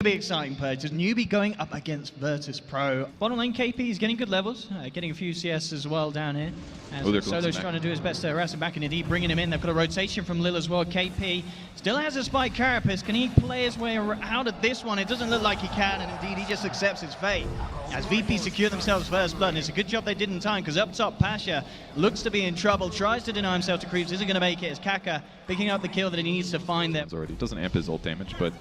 Be exciting purchase. Newbie going up against Virtus Pro. Bottom lane KP is getting good levels, getting a few CS as well down here. As Solo's trying to do his best to harass him back, and indeed bringing him in. They've got a rotation from Lil as well. KP still has a spike carapace. Can he play his way out of this one? It doesn't look like he can, and indeed he just accepts his fate. As VP secure themselves first blood, and it's a good job they did in time, because up top Pasha looks to be in trouble, tries to deny himself to creeps, isn't going to make it. As Kaka picking up the kill that he needs to find them. Already doesn't amp his ult damage, but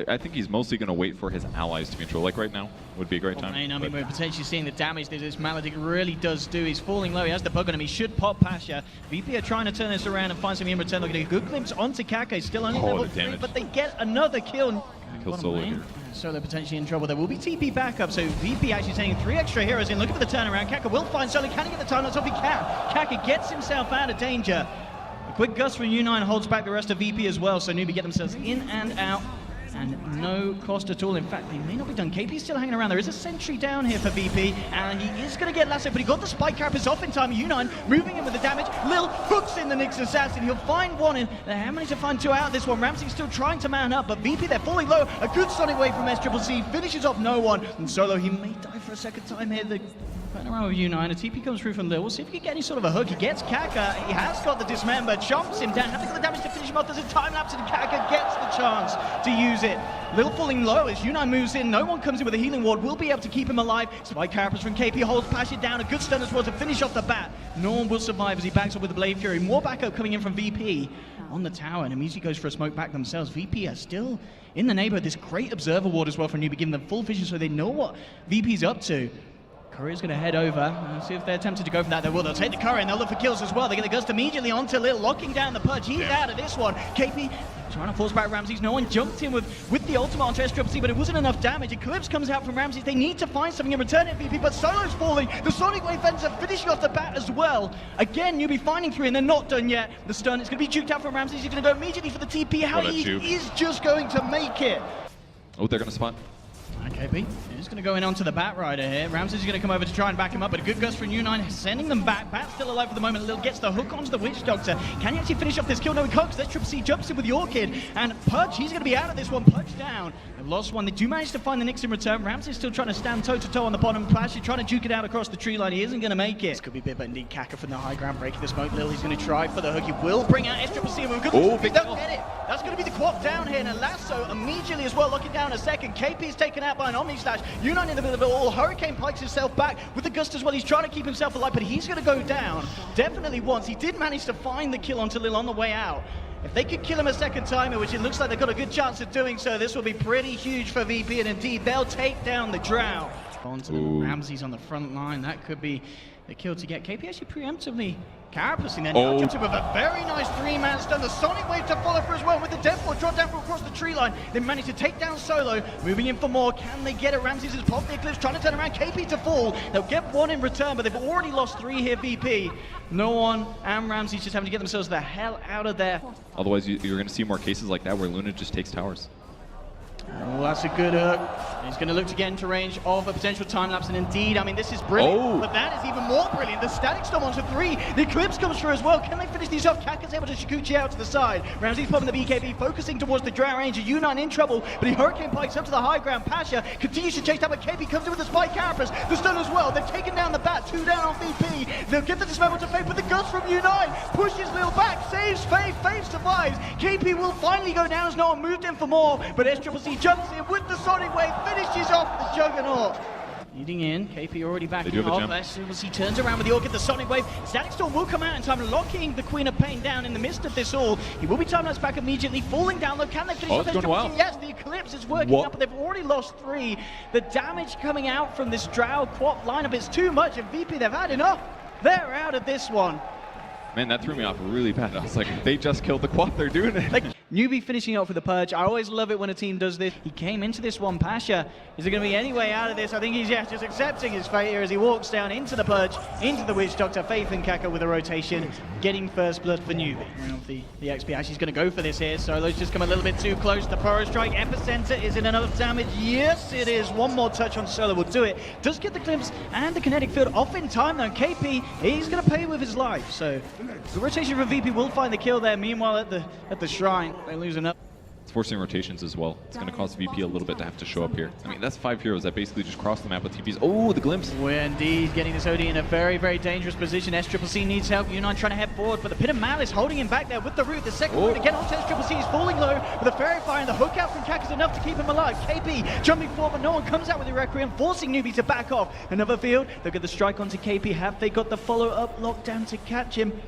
I think he's mostly going to wait for his allies to control. Like right now would be a great time. I mean, we're potentially seeing the damage that this Maledict really does do. He's falling low. He has the bug on him. He should pop Pasha. VP are trying to turn this around and find something in return. They're getting a good glimpse onto Kaka. He's still only level 3, but they get another kill. Kill Solo here. Solo potentially in trouble. There will be TP backup, so VP actually sending 3 extra heroes in. Looking for the turnaround. Kaka will find Solo. Can he get the time? Let's hope he can. Kaka gets himself out of danger. A quick gust from U9 holds back the rest of VP as well, so Newbie get themselves in and out. And no cost at all. In fact, they may not be done. KP's still hanging around. There is a sentry down here for VP, and he is going to get lassoed, but he got the spike carapace off in time. U9 moving in with the damage. Lil hooks in the Nyx assassin. He'll find one, and they managed to find 2 out of this one. Ramsey's still trying to man up, but VP, they're falling low. A good sonic wave from SCCC finishes off no one. And Solo, he may die for a second time here. The around with U9, a TP comes through from Lil. We'll see if he can get any sort of a hook. He gets Kaka. He has got the dismember, chomps him down, has to get the damage to finish him off. There's a time lapse, and Kaka gets the chance to use it. Lil falling low as U9 moves in. No one comes in with a healing ward. Will be able to keep him alive. Spike carapace from KP holds Pasha down. A good stun as well to finish off the bat. No one will survive as he backs up with the Blade Fury. More backup coming in from VP on the tower, and immediately goes for a smoke back themselves. VP are still in the neighborhood. This great observer ward as well from Newbie, giving them full vision so they know what VP's up to. Courier's going to head over and see if they're tempted to go for that. They will. They'll take the Courier and they'll look for kills as well. They get the gust immediately onto Lil, locking down the Purge. He's out of this one. KP trying to force back Ramses. No one jumped in with the ultimate onto SCCC, but it wasn't enough damage. Eclipse comes out from Ramses. They need to find something in return at VP, but Solo's falling. The Sonic Wave ends up finishing off the bat as well. Again, Newbie finding 3, and they're not done yet. The stun is going to be juked out from Ramses. He's going to go immediately for the TP. How he is just going to make it. Oh, they're going to spot. KP is going to go in onto the Bat Rider here. Ramses is going to come over to try and back him up, but a good gust from U9, sending them back. Bat's still alive for the moment. Lil gets the hook onto the Witch Doctor. Can he actually finish off this kill? No, he can't, because SCCC jumps in with the Orchid. And Pudge, he's going to be out of this one. Pudge down. They've lost one. They do manage to find the Nyx in return. Ramses still trying to stand toe-to-toe on the bottom. Pasha trying to juke it out across the tree line. He isn't going to make it. This could be big, but indeed Kaka from the high ground breaking the smoke. Lil, he's going to try for the hook. He will bring out SCCC. We're good. They don't get it. That's going to be the quad down here. And a lasso immediately as well, locking down a second. KP's taken out by an Omni Slash. U9 in the middle of it all. Hurricane pikes himself back with the gust as well. He's trying to keep himself alive, but he's going to go down. Definitely once. He did manage to find the kill onto Lil on the way out. If they could kill him a second time, which it looks like they've got a good chance of doing so, this will be pretty huge for VP, and indeed they'll take down the Drow. Onto the Ramses on the front line. That could be the kill to get. KP actually preemptively carapacing there. Now jumps in with a very nice 3-man stun. The Sonic Wave to follow through as well with the Death Ward drop down from across the tree line. They manage to take down Solo, moving in for more. Can they get it? Ramses has popped the Eclipse, trying to turn around KP to fall. They'll get 1 in return, but they've already lost 3 here, VP. No one and Ramses just having to get themselves the hell out of there. Otherwise, you're going to see more cases like that where Luna just takes towers. Oh, that's a good hook. He's going to look to get into range of a potential time lapse, and indeed, I mean, this is brilliant, but that is even more brilliant. The Static Storm onto 3. The Eclipse comes through as well. Can they finish these off? Kaka's able to Shikuchi out to the side. Ramses popping the BKB, focusing towards the Drow Ranger. U9 in trouble, but he Hurricane Pikes up to the high ground. Pasha continues to chase down, but KP comes in with the Spike Carapace. The stun as well. They've taken down the Bat. 2 down on VP. They'll get the dismember to Faith, but the gust from U9 pushes Lil back, saves Faith. Faith survives. KP will finally go down as no one moved in for more, but SCCC jumps in with the Sonic Wave, finishes off the Juggernaut. Leading in, KP already backing off. SCCC turns around with the Orchid, the Sonic Wave. Static Storm will come out in time, locking the Queen of Pain down in the midst of this all. He will be time-lapsed back immediately, falling down low. Can they finish off SCCC? Yes, the Eclipse is working up, but they've already lost 3. The damage coming out from this Drow Quap lineup is too much, and VP, they've had enough. They're out of this one. Man, that threw me off really bad. I was like, they just killed the quad, they're doing it. Like, Newbie finishing off with the Purge. I always love it when a team does this. He came into this one, Pasha. Is there going to be any way out of this? I think he's just accepting his fate here as he walks down into the Purge, into the Witch Doctor. Faith and Kaka with a rotation, getting first blood for Newbie. The XP actually is going to go for this here. Solo's just come a little bit too close. The Pyro Strike Epicenter, is it enough damage? Yes, it is. One more touch on Solo will do it. Does get the glimpse and the kinetic field off in time though. KP, he's going to pay with his life. So the rotation from VP will find the kill there. Meanwhile, at the shrine, they lose enough. It's forcing rotations as well. It's going to cause VP a little bit to have to show up here. I mean, that's 5 heroes that basically just cross the map with TPs. Oh, the glimpse. We're indeed getting this OD in a very, very dangerous position. SCCC needs help. U9 trying to head forward, but the Pit of Malice holding him back there with the root. The second root again onto SCCC is falling low, but the Fairy Fire and the hook out from Kak is enough to keep him alive. KP jumping forward, but no one comes out with the Requiem, forcing newbee to back off. Another field. They'll get the strike onto KP. Have they got the follow-up lockdown to catch him?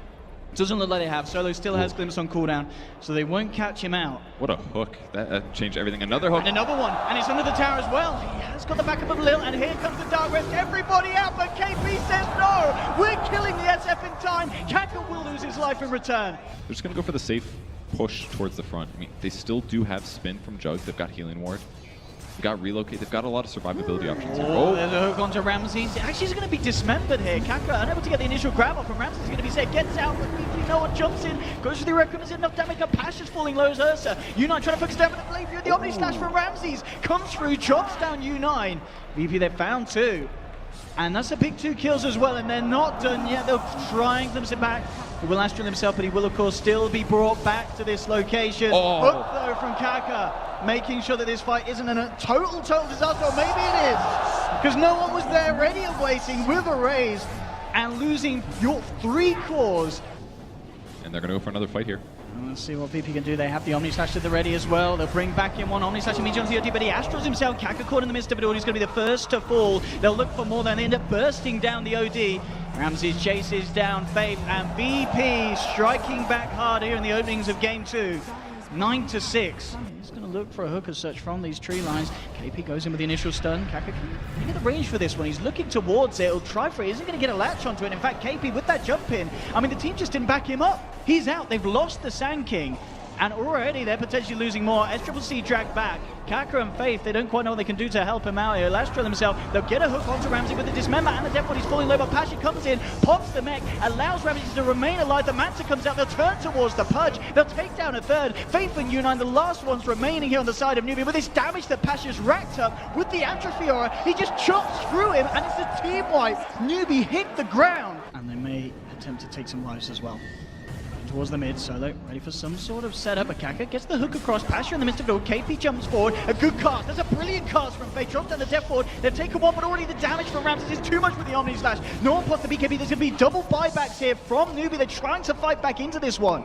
Doesn't look like they have. Solo still has Glimpse on cooldown, so they won't catch him out. What a hook. That changed everything. Another hook. And another one. And it's under the tower as well. He has got the backup of Lil, and here comes the Dark Rest. Everybody out, but KP says no. We're killing the SF in time. Kaka will lose his life in return. They're just going to go for the safe push towards the front. I mean, they still do have spin from Jug. They've got healing ward. They've got relocate. They've got a lot of survivability options here. Oh, there's a hook onto Ramses. Actually, he's going to be dismembered here. Kaka unable to get the initial grab off, and Ramses is going to be safe. Gets out, but VP no one jumps in. Goes for the Requiem. Is enough damage? Pasha's falling low as Ursa. U9 trying to focus down with the blade. The Omni Slash from Ramses comes through, chops down U9. VP, they found 2. And that's a big 2 kills as well, and they're not done yet. They're trying them back. He will Astral himself, but he will, of course, still be brought back to this location. Hook, though, from Kaka, making sure that this fight isn't a total disaster, or maybe it is, because no one was there ready and waiting with a raise, and losing your 3 cores. And they're going to go for another fight here. Let's see what VP can do. They have the Omni Slash to the ready as well. They'll bring back in one Omni Slash immediately onto the OD, but he Astrals himself. Kaka caught in the midst of it all. He's going to be the first to fall. They'll look for more, then they end up bursting down the OD. Ramses chases down Faith, and VP striking back hard here in the openings of game 2. 9-6. He's going to look for a hook as such from these tree lines. KP goes in with the initial stun. Kaka can get the range for this one. He's looking towards it. He'll try for it. He isn't going to get a latch onto it. In fact, KP with that jump in, I mean, the team just didn't back him up. He's out. They've lost the Sand King. And already they're potentially losing more. SCCC dragged back. Kaka and Faith, they don't quite know what they can do to help him out here. Lastral himself, they'll get a hook onto Ramsey with the dismember, and the death body's falling low, but Pasha comes in, pops the mech, allows Ramsey to remain alive. The Manta comes out, they'll turn towards the Pudge, they'll take down a third. Faith and U9, the last ones remaining here on the side of newbee. With this damage that Pasha's racked up with the Atrophy Aura, he just chops through him, and it's a team wipe. Newbee hit the ground. And they may attempt to take some lives as well. Towards the mid, Solo ready for some sort of setup. Kaka gets the hook across. Pasha in the midst of it all. KP jumps forward. A good cast. That's a brilliant cast from Faith. Drops down the death ward. They've taken one, but already the damage from Ramses is too much with the Omni Slash. No one pops the BKB. There's going to be double buybacks here from newbee. They're trying to fight back into this one.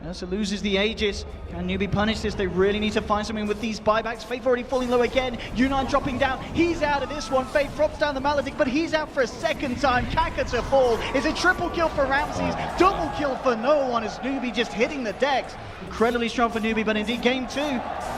Ursa loses the Aegis. Can newbee punish this? They really need to find something with these buybacks. Faith already falling low again. U9 dropping down. He's out of this one. Faith drops down the Maledict, but he's out for a second time. Kaka to fall. It's a triple kill for Ramses. Double kill for no one as newbee just hitting the decks. Incredibly strong for newbee, but indeed game 2,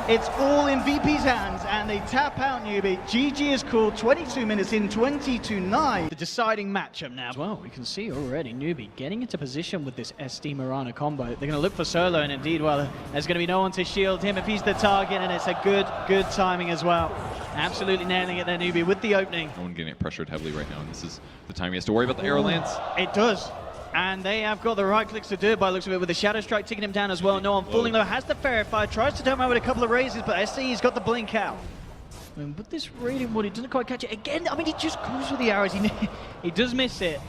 it's all in VP's hands, and they tap out newbee. GG is called 22 minutes in, 20-9. The deciding matchup now. Well, we can see already newbee getting into position with this SD Mirana combo. They're going to look for Solo, and indeed, well, there's going to be no one to shield him if he's the target, and it's a good timing as well. Absolutely nailing it there, newbee, with the opening. No one getting it pressured heavily right now, and this is the time he has to worry about the arrow lance. It does. And they have got the right clicks to do it by the looks of it, with the Shadow Strike taking him down as well. No one falling low, has the Fairy Fire, tries to turn him out with a couple of raises, but SC's got the blink out. And with this Radiant Wood, he doesn't quite catch it again. I mean, he just goes with the arrows. He does miss it.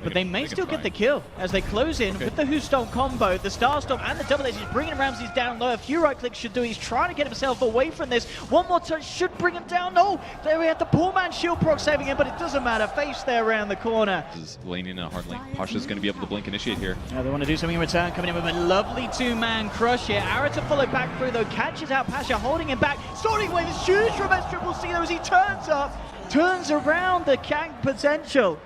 But they may still get the kill as they close in with the Whostomp combo, the Starstomp and the double edge. He's bringing Ramses down low. A few right clicks should do. He's trying to get himself away from this. One more touch should bring him down. No, there we had the poor man shield proc saving him, but it doesn't matter. Face there around the corner. This is laning in a hard lane. Pasha's going to be able to blink initiate here. Yeah, they want to do something in return. Coming in with a lovely 2-man crush here. Arrow to follow back through though. Catches out Pasha, holding him back. Starting away this huge from SCCC though as he turns up. Turns around the Kank potential.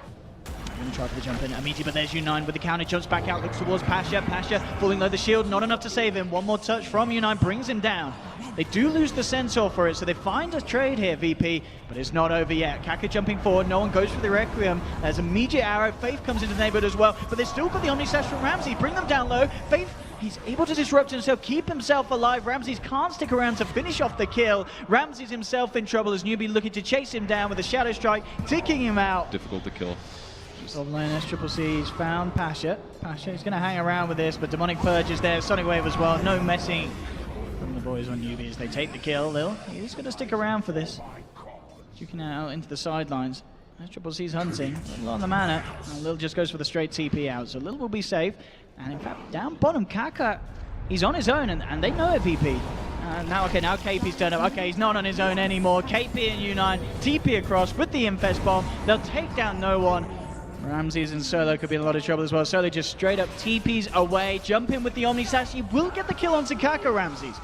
Going to try for the jump in immediately, but there's U9 with the counter, jumps back out, looks towards Pasha. Pasha falling low, the shield, not enough to save him. One more touch from U9, brings him down. They do lose the Centaur for it, so they find a trade here, VP, but it's not over yet. Kaka jumping forward, no one goes for the Requiem. There's immediate arrow, Faith comes into the neighborhood as well, but they've still got the Omni Slash from Ramsey, bring them down low. Faith, he's able to disrupt himself, keep himself alive. Ramses can't stick around to finish off the kill. Ramses himself in trouble as newbee looking to chase him down with a Shadow Strike, ticking him out. Difficult to kill. Top lane, SCCC's found Pasha. Pasha is going to hang around with this, but Demonic Purge is there, Sonic Wave as well. No messing from the boys on newbee as they take the kill. He's going to stick around for this. Juking out into the sidelines. SCCC's hunting. Lil on the mana. And Lil just goes for the straight TP out, so Lil will be safe. And in fact, down bottom, Kaka, he's on his own, and they know it, VP. Now KP's turned up. Okay, he's not on his own anymore. KP and U9 TP across with the Infest Bomb. They'll take down no one. Ramses and Solo could be in a lot of trouble as well. Solo just straight up TPs away. Jump in with the Omni Slash. He will get the kill on Sakaka, Ramses.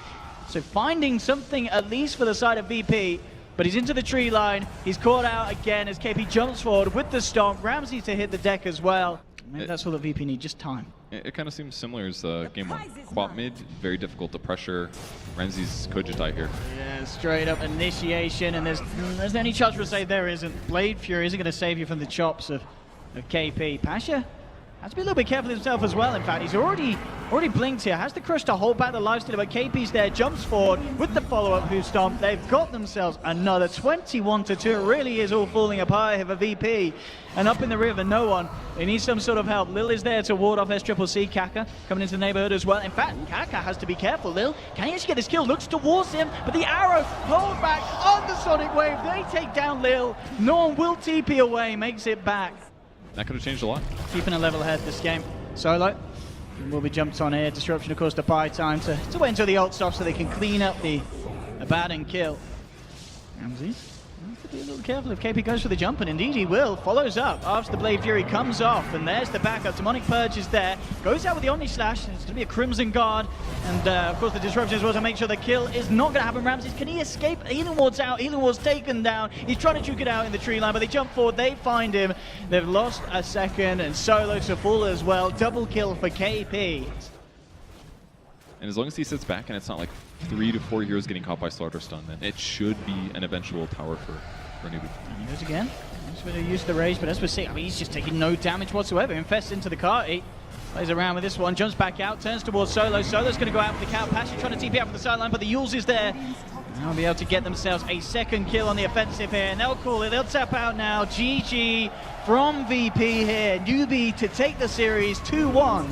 So finding something at least for the side of VP. But he's into the tree line. He's caught out again as KP jumps forward with the stomp. Ramses to hit the deck as well. Maybe that's all that VP need, just time. It kind of seems similar as game one. Quap mid, very difficult to pressure. Ramses could just die here. Yeah, straight up initiation, and there's any chance for save there isn't. Blade Fury isn't going to save you from the chops of KP. Pasha has to be a little bit careful himself as well. In fact, he's already blinked here. Has the crush to hold back the lifesteal, but KP's there, jumps forward with the follow-up who stomp. They've got themselves another 21-2. It really is all falling apart here for VP. And up in the river, no one. They need some sort of help. Lil is there to ward off SCCC. Kaka coming into the neighborhood as well. In fact, Kaka has to be careful. Lil, can he actually get this kill? Looks towards him, but the arrow hold back on the Sonic Wave. They take down Lil. No one will TP away, makes it back. That could have changed a lot. Keeping a level head this game. Solo will be jumped on here. Disruption, of course, to buy time to wait until the ult stops so they can clean up the abandoned kill. Ramses needs to be a little careful if KP goes for the jump, and indeed he will. Follows up after the Blade Fury comes off, and there's the backup. Demonic Purge is there. Goes out with the Omni Slash. It's going to be a Crimson Guard, and of course the disruption as well to make sure the kill is not going to happen. Ramses, can he escape? Healing Ward's out. Healing Ward's taken down. He's trying to juke it out in the tree line, but they jump forward. They find him. They've lost a second, and Solo to fall as well. Double kill for KP. And as long as he sits back and it's not like 3 to 4 heroes getting caught by Slaughter Stun, then it should be an eventual tower for newbee. And he goes again. He's going to use the rage, but as we're seeing, I mean, he's just taking no damage whatsoever. Infests into the cart. He plays around with this one, jumps back out, turns towards Solo. Solo's going to go out with the cow. Pasha trying to TP out from the sideline, but the Yules is there. They'll be able to get themselves a second kill on the offensive here, and they'll call it. They'll tap out now. GG from VP here. Newbee to take the series 2-1.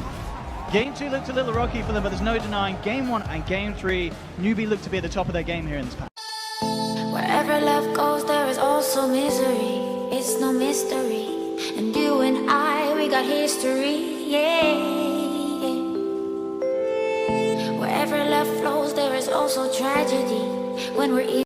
Game 2 looked a little rocky for them, but there's no denying Game 1 and Game 3, Newbee looked to be at the top of their game here in this patch. Wherever love goes, there is also misery. It's no mystery. And you and I, we got history, yeah. Wherever love flows, there is also tragedy. When we're